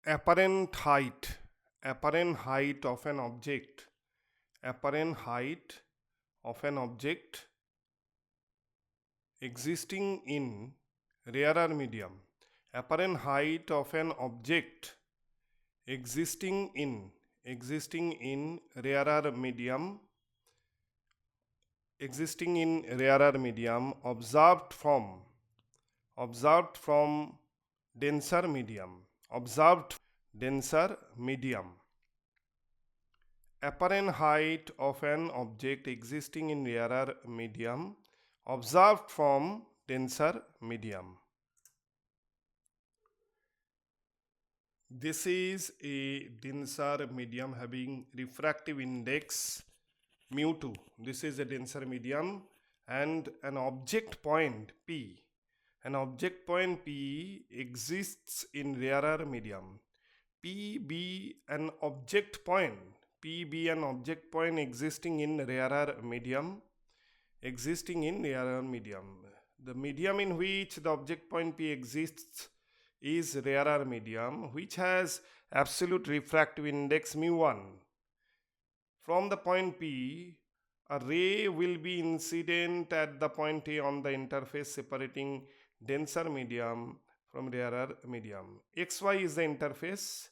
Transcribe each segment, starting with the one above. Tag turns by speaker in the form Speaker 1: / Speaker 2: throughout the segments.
Speaker 1: apparent height of an object, apparent height of an object existing in rarer medium, apparent height of an object existing in rarer medium, observed from denser medium, apparent height of an object existing in rarer medium observed from denser medium. This is a denser medium having refractive index mu2. This is a denser medium and an object point P. An object point P exists in rarer medium. P be an object point existing in rarer medium. The medium in which the object point P exists is rarer medium, which has absolute refractive index mu1. From the point P, a ray will be incident at the point A on the interface separating denser medium from rarer medium. XY is the interface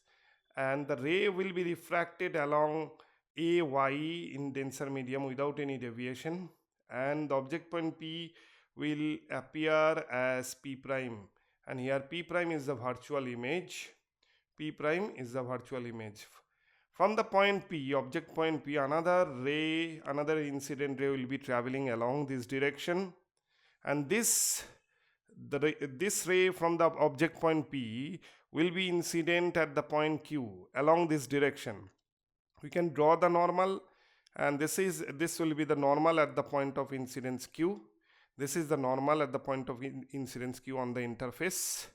Speaker 1: and the ray will be refracted along AY in denser medium without any deviation, and the object point P will appear as P prime, and here P prime is the virtual image. From the point P, object point P, another incident ray will be traveling along this direction, and this ray from the object point P will be incident at the point Q along this direction. We can draw the normal, and this will be the normal at the point of incidence Q. This is the normal at the point of incidence Q on the interface.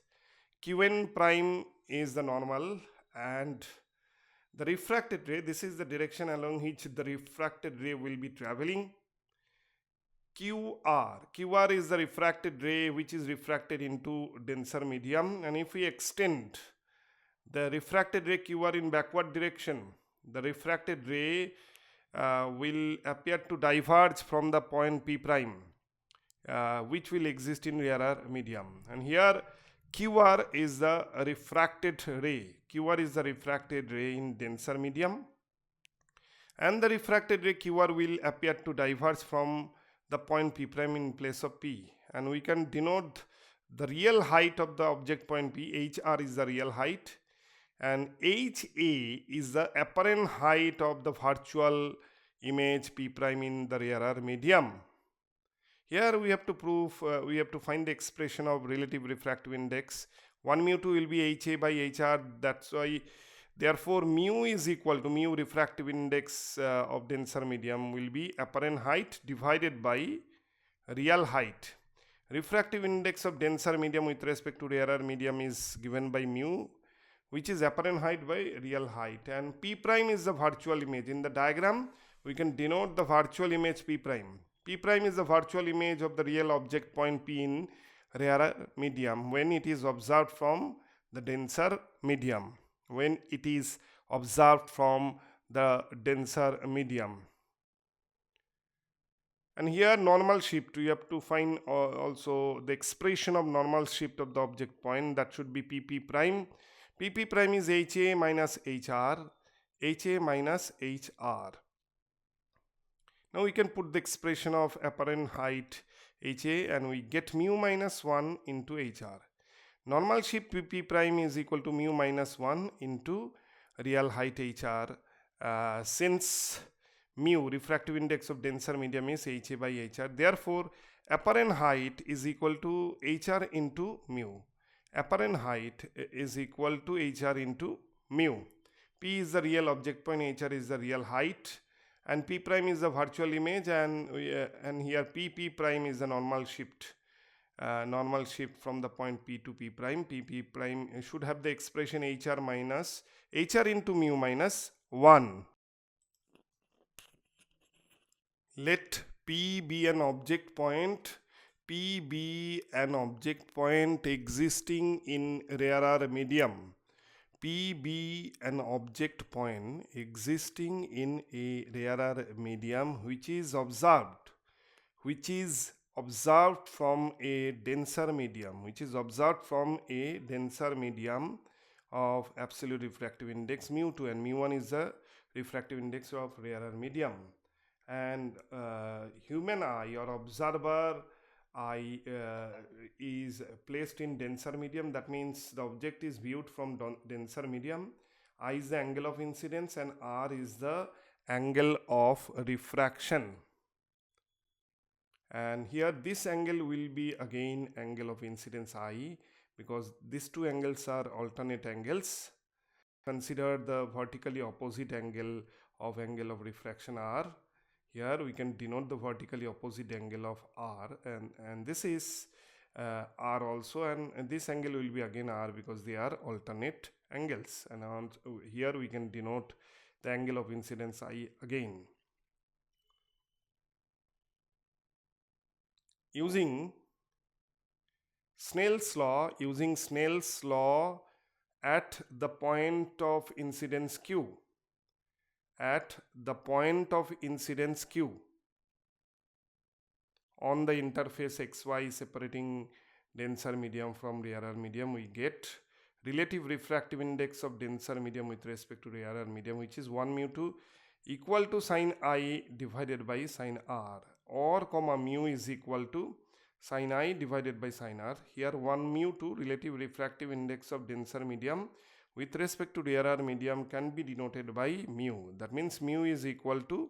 Speaker 1: Qn prime is the normal, and the refracted ray, this is the direction along which the refracted ray will be traveling. QR is the refracted ray which is refracted into denser medium, and if we extend the refracted ray QR in backward direction, the refracted ray will appear to diverge from the point P prime, which will exist in rarer medium. And here QR is the refracted ray. QR is the refracted ray in denser medium, and the refracted ray QR will appear to diverge from the point P prime in place of P, and we can denote the real height of the object point P. HR is the real height, and HA is the apparent height of the virtual image P prime in the rarer medium. Here we have to prove, we have to find the expression of relative refractive index. 1 mu2 will be HA by HR. That's why, therefore, mu is equal to mu refractive index of denser medium will be apparent height divided by real height. Refractive index of denser medium with respect to rarer medium is given by mu, which is apparent height by real height, and P prime is the virtual image. In the diagram, we can denote the virtual image P prime. P prime is the virtual image of the real object point P in rarer medium when it is observed from the denser medium. And here normal shift, we have to find also the expression of normal shift of the object point. That should be PP prime. PP prime is HA minus HR. Now we can put the expression of apparent height HA, and we get mu minus 1 into HR. Normal shift PP prime is equal to mu minus 1 into real height HR, since mu, refractive index of denser medium, is HA by HR. Therefore, apparent height is equal to HR into mu. Apparent height is equal to HR into mu. P is the real object point, HR is the real height, and P prime is the virtual image, and here PP prime is the normal shift. From the point P to P prime. PP prime should have the expression HR into mu minus 1. Let P be an object point. P be an object point existing in rarer medium. P be an object point existing in a rarer medium which is observed from a denser medium, of absolute refractive index mu2, and mu1 is the refractive index of rarer medium. And human eye or observer eye is placed in denser medium. That means the object is viewed from denser medium. I is the angle of incidence and R is the angle of refraction. And here this angle will be again angle of incidence I, because these two angles are alternate angles. Consider the vertically opposite angle of refraction R. Here we can denote the vertically opposite angle of R, and this is R also, and this angle will be again R because they are alternate angles. And here we can denote the angle of incidence I again. Using Snell's law at the point of incidence Q, on the interface xy separating denser medium from rarer medium, we get relative refractive index of denser medium with respect to rarer medium, which is 1 mu2 equal to sine I divided by sine R, or comma mu is equal to sine I divided by sine R. Here 1 mu2 relative refractive index of denser medium with respect to rarer medium can be denoted by mu. That means mu is equal to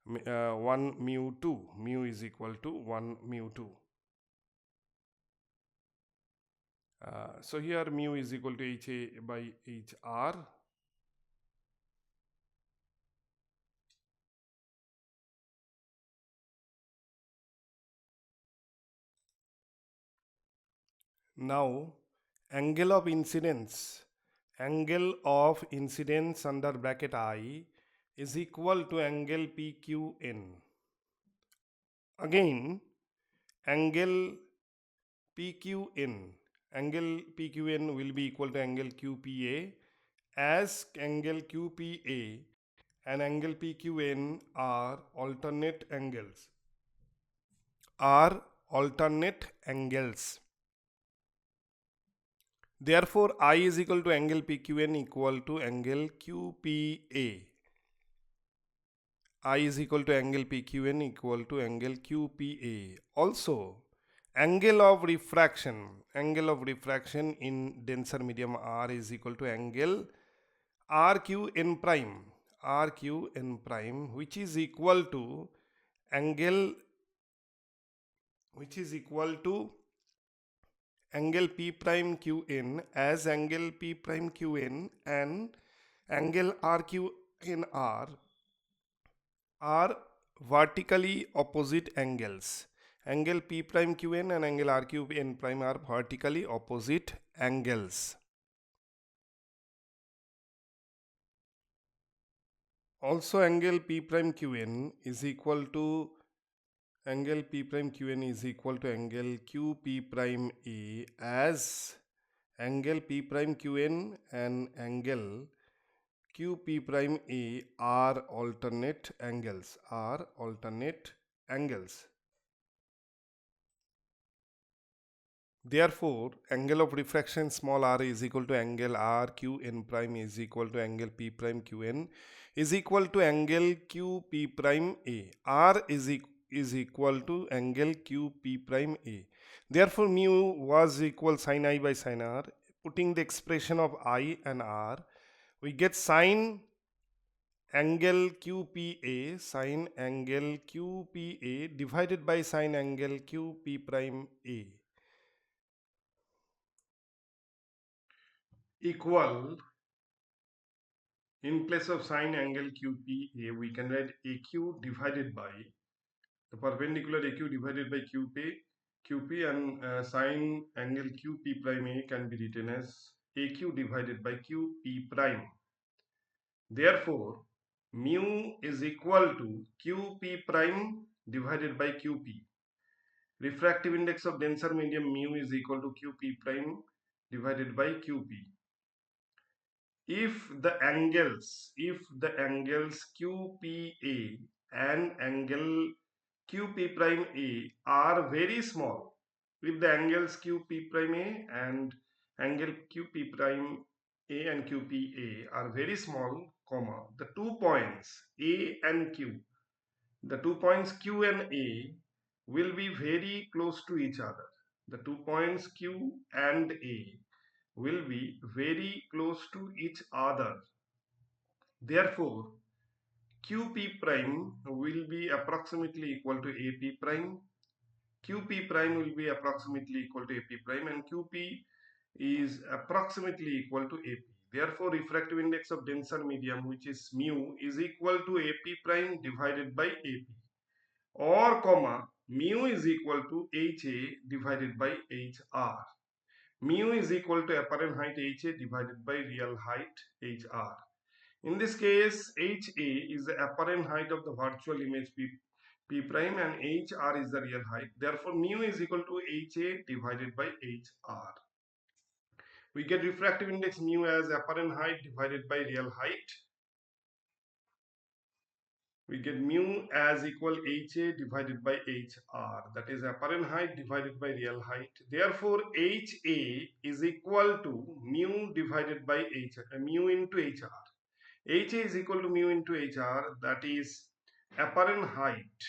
Speaker 1: 1 mu2. Mu is equal to 1 mu2. So here mu is equal to HA by HR. Now angle of incidence under bracket I is equal to angle PQN. Again, angle PQN will be equal to angle QPA, as angle QPA and angle PQN are alternate angles. Therefore, I is equal to angle PQN equal to angle QPA. I is equal to angle PQN equal to angle QPA. Also, angle of refraction in denser medium R is equal to angle RQN prime, which is equal to angle angle P prime QN, as angle P prime QN and angle RQNR are vertically opposite angles. Angle P prime QN and angle RQN prime are vertically opposite angles. Also, angle P prime QN is equal to angle QP prime A, as angle P prime QN and angle QP prime A are alternate angles. Therefore, angle of refraction small r is equal to angle RQN prime is equal to angle P prime QN is equal to angle QP prime A. R is equal to angle QP prime A. Therefore, mu was equal sine I by sine R. Putting the expression of I and R, we get sine angle QPA divided by sine angle QP prime A equal, in place of sine angle QPA, we can write AQ divided by the perpendicular AQ divided by QP, and sine angle QP prime A can be written as AQ divided by QP prime. Therefore, mu is equal to QP prime divided by QP. Refractive index of denser medium mu is equal to QP prime divided by QP. if the angles QPA and angle QP prime A are very small, if the angles QP prime A and angle QP prime A and QPA are very small, comma, the 2 points A and Q, the 2 points Q and A will be very close to each other. The 2 points Q and A will be very close to each other. Therefore, QP prime will be approximately equal to AP prime. QP prime will be approximately equal to AP prime, and QP is approximately equal to AP. Therefore, refractive index of denser medium, which is mu, is equal to AP prime divided by AP, or comma, mu is equal to HA divided by HR. Mu is equal to apparent height HA divided by real height HR. In this case, HA is the apparent height of the virtual image P prime and HR is the real height. Therefore, mu is equal to HA divided by HR. We get refractive index mu as apparent height divided by real height. We get mu as equal HA divided by HR, that is apparent height divided by real height. Therefore, HA is equal to mu divided by mu into HR. HA is equal to mu into HR, that is apparent height.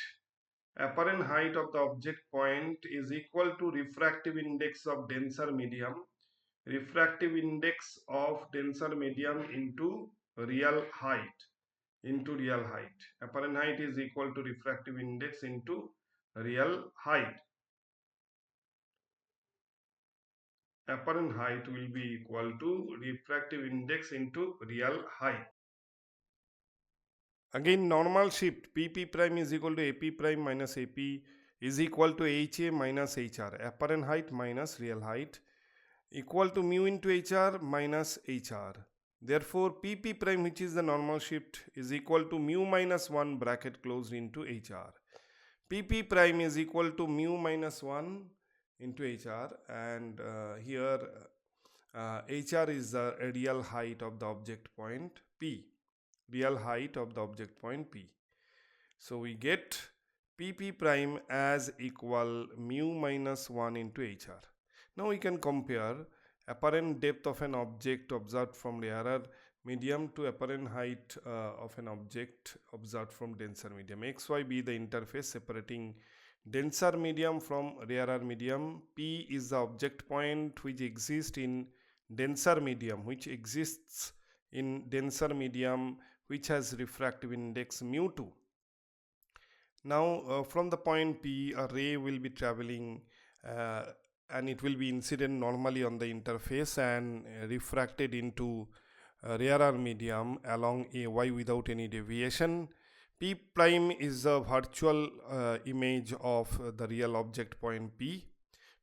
Speaker 1: Apparent height of the object point is equal to refractive index of denser medium. Refractive index of denser medium into real height. Apparent height is equal to refractive index into real height. Apparent height will be equal to refractive index into real height. Again, normal shift PP prime is equal to AP prime minus AP is equal to HA minus HR. Apparent height minus real height equal to mu into HR minus HR. Therefore, PP prime, which is the normal shift, is equal to mu minus 1 bracket closed into HR. PP prime is equal to mu minus 1 into HR, and here HR is the real height of the object point P. Real height of the object point P. So we get PP prime as equal mu minus 1 into HR. Now we can compare apparent depth of an object observed from rarer medium to apparent height of an object observed from denser medium. XY be the interface separating denser medium from rarer medium. P is the object point which exists in denser medium, which has refractive index mu2. Now from the point P, a ray will be traveling and it will be incident normally on the interface and refracted into rarer medium along AY without any deviation. P prime is the virtual image of the real object point P.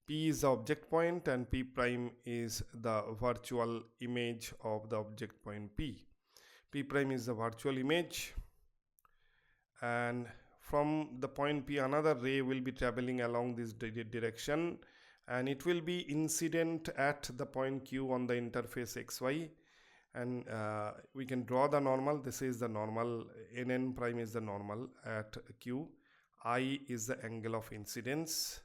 Speaker 1: P is the object point and P prime is the virtual image of the object point P. P prime is the virtual image, and from the point P another ray will be traveling along this direction and it will be incident at the point Q on the interface XY, and we can draw the normal. This is the normal. NN prime is the normal at Q. I is the angle of incidence,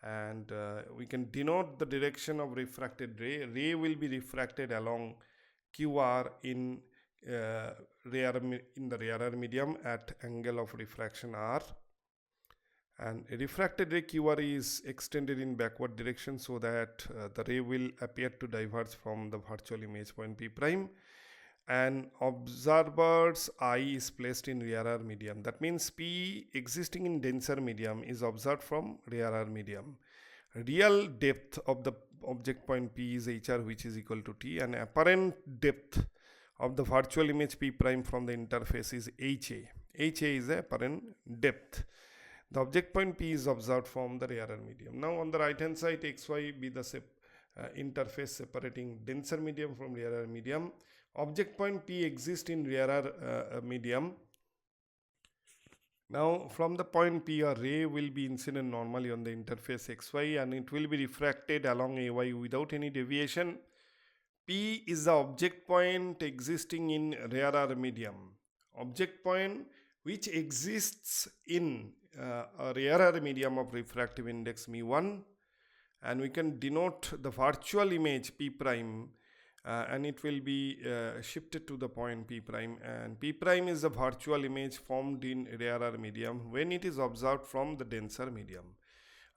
Speaker 1: and we can denote the direction of refracted ray. Ray will be refracted along QR in the rarer medium at angle of refraction R, and a refracted ray QR is extended in backward direction so that the ray will appear to diverge from the virtual image point P prime, and observer's eye is placed in rarer medium. That means P existing in denser medium is observed from rarer medium. Real depth of the object point P is HR, which is equal to T, and apparent depth of the virtual image P prime from the interface is HA. HA is the apparent depth. The object point P is observed from the rarer medium. Now on the right hand side, XY be the interface separating denser medium from rarer medium. Object point P exists in rarer medium. Now from the point P, a ray will be incident normally on the interface XY and it will be refracted along AY without any deviation. P is the object point existing in rarer medium. Object point which exists in a rarer medium of refractive index mu1, and we can denote the virtual image P prime, and it will be shifted to the point P prime, and P prime is the virtual image formed in rarer medium when it is observed from the denser medium.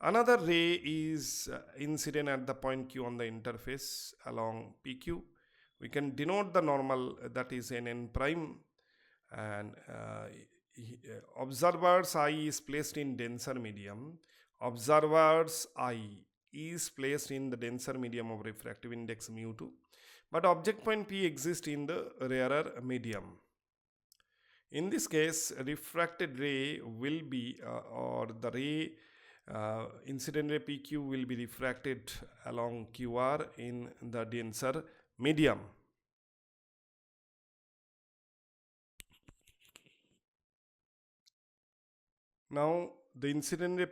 Speaker 1: Another ray is incident at the point Q on the interface along PQ. We can denote the normal, that is NN prime, and observer's eye is placed in denser medium. Observer's eye is placed in the denser medium of refractive index mu2, but object point P exists in the rarer medium. In this case, refracted ray will be or the ray incident ray PQ will be refracted along QR in the denser medium. Now the incident ray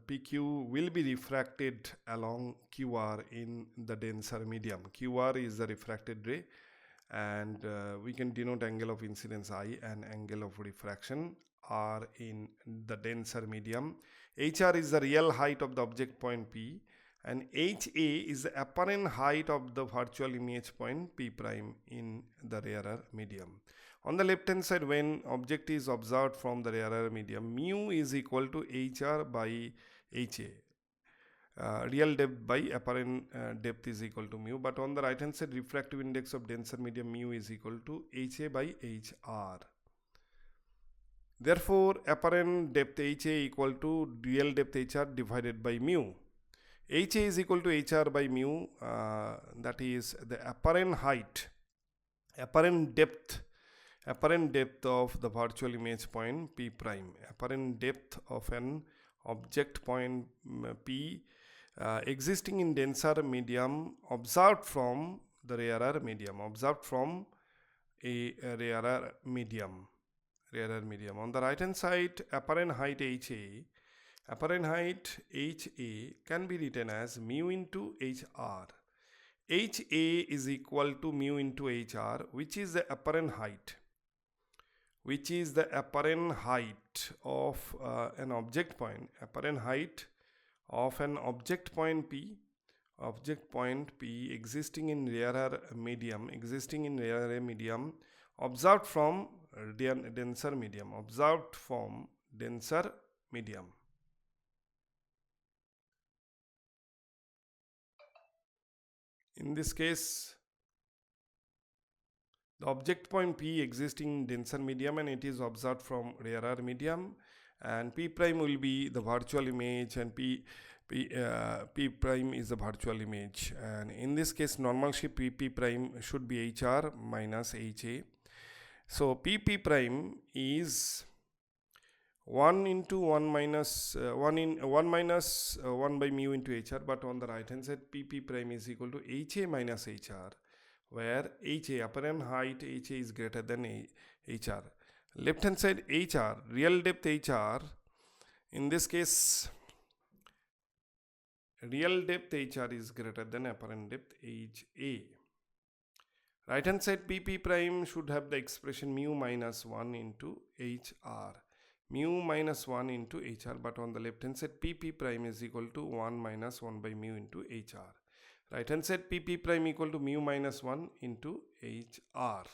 Speaker 1: PQ will be refracted along QR in the denser medium. QR is the refracted ray, and we can denote angle of incidence I and angle of refraction R in the denser medium. HR is the real height of the object point P, and HA is the apparent height of the virtual image point P prime in the rarer medium. On the left hand side, when object is observed from the rarer medium, mu is equal to HR by HA. Real depth by apparent depth is equal to mu, but on the right hand side, refractive index of denser medium mu is equal to HA by HR. Therefore, apparent depth HA equal to real depth HR divided by mu. HA is equal to HR by mu, that is the apparent height, apparent depth of the virtual image point P prime, apparent depth of an object point P existing in denser medium observed from the rarer medium, observed from a rarer medium. On the right hand side, apparent height HA can be written as mu into HR. HA is equal to mu into HR, which is the apparent height, of an object point, P existing in rarer medium, observed from denser medium. In this case, the object point P existing in denser medium, and it is observed from rarer medium, and P prime will be the virtual image, and P prime is the virtual image, and in this case normal shape P prime should be HR minus HA. So P prime is 1 into 1 minus 1 by mu into HR, but on the right hand side P prime is equal to HA minus HR, where HA, apparent height HA, is greater than HR. Left hand side HR, real depth HR, in this case real depth HR is greater than apparent depth HA. Right hand side P prime should have the expression mu minus 1 into HR, but on the left hand side P prime is equal to 1 minus 1 by mu into HR. Right hand side P prime equal to mu minus 1 into HR.